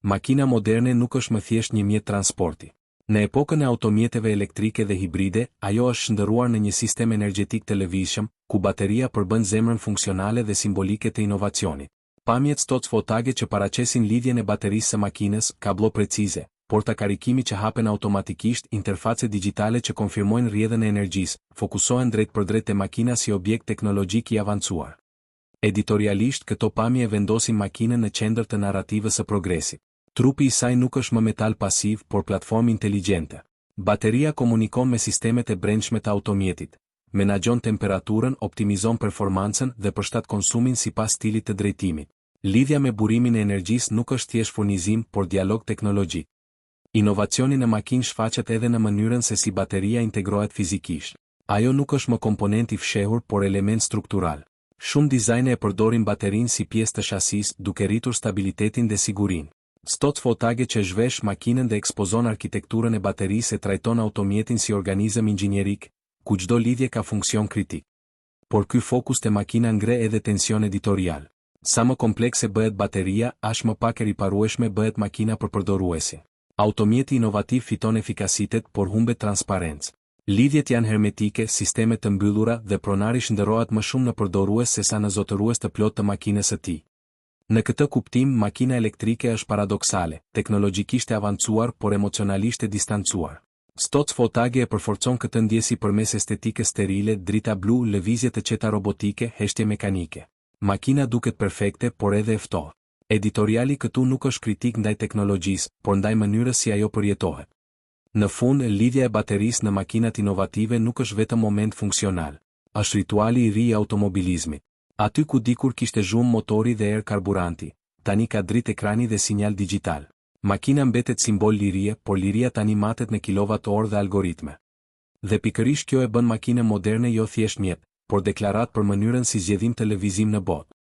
Makina moderne nuk është më thjesht një mjet transporti. Në epokën e automjeteve elektrike dhe hibride, ajo është shndërruar në një sistem energjetik të lëvizshëm, ku bateria përbën zemrën funksionale dhe simbolike të inovacionit. Pamjet fotovoltaike që paraqesin lidhjen e baterisë së makinës, kablo precize, porta karikimi që hapen automatikisht, interface digjitale që konfirmojnë rrjedhën e energjisë, fokusohen drejt për drejt te makina si objekt teknologjik i avancuar. Editorialisht, këto pamje vendosin makinën në qendër të narrativës së progresit. Trupi i saj nuk është më metal pasiv, por platformë inteligjente. Bateria komunikon me sistemet e brendshme të automjetit, menaxhon temperaturën, optimizon performancën dhe përshtat konsumin sipas stilit të drejtimit. Lidhja me burimin e energjisë nuk është thjesht furnizim, por dialog teknologjik. Inovacioni në makinë shfaqet edhe në mënyrën se si bateria integrohet fizikisht. Ajo nuk është më komponent i fshehur, por element struktural. Shumë dizajne e përdorin baterinë si pjesë të shasisë, duke rritur stabilitetin dhe sigurinë. Fotovoltaike që zhvesh makinën dhe ekspozon arkitekturën e baterisë e trajton automjetin si organizëm inxhinierik, ku çdo lidhje ka funksion kritik. Por ky fokus te makina ngre edhe tension editorial. Sa më komplekse bëhet bateria, aq më pak e riparueshme bëhet makina për përdoruesin. Automjeti inovativ fiton efikasitet, por humbet transparencë. Lidhjet janë hermetike, sistemet të mbyllura dhe pronari shndërrohet më shumë në përdorues sesa në zotërues të plotë të makinës së tij. Në këtë kuptim, makina elektrike është paradoksale, teknologjikisht e avancuar, por emocionalisht e distancuar. Fotovoltaike e përforcon këtë ndjesi përmes estetikës sterile, drita blu, lëvizje të qeta robotike, heshtje mekanike. Makina duket perfekte, por edhe e ftohtë. Editoriali këtu nuk është kritik ndaj teknologjisë, por ndaj mënyrës si ajo përjetohet. Në fund, lidhja e baterisë në makinat inovative nuk është vetëm moment funksional, është rituali i ri i automobilizmit. Aty ku dikur kishte zhurmë motori dhe erë karburanti, tani ka dritë ekrani dhe sinjal digjital. Makina mbetet simbol lirie, por liria tani matet në kilowatt-orë dhe algoritme. Dhe pikërisht kjo e bën makinën moderne jo thjesht mjet, por deklarat për mënyrën si zgjedhim të lëvizim në botë.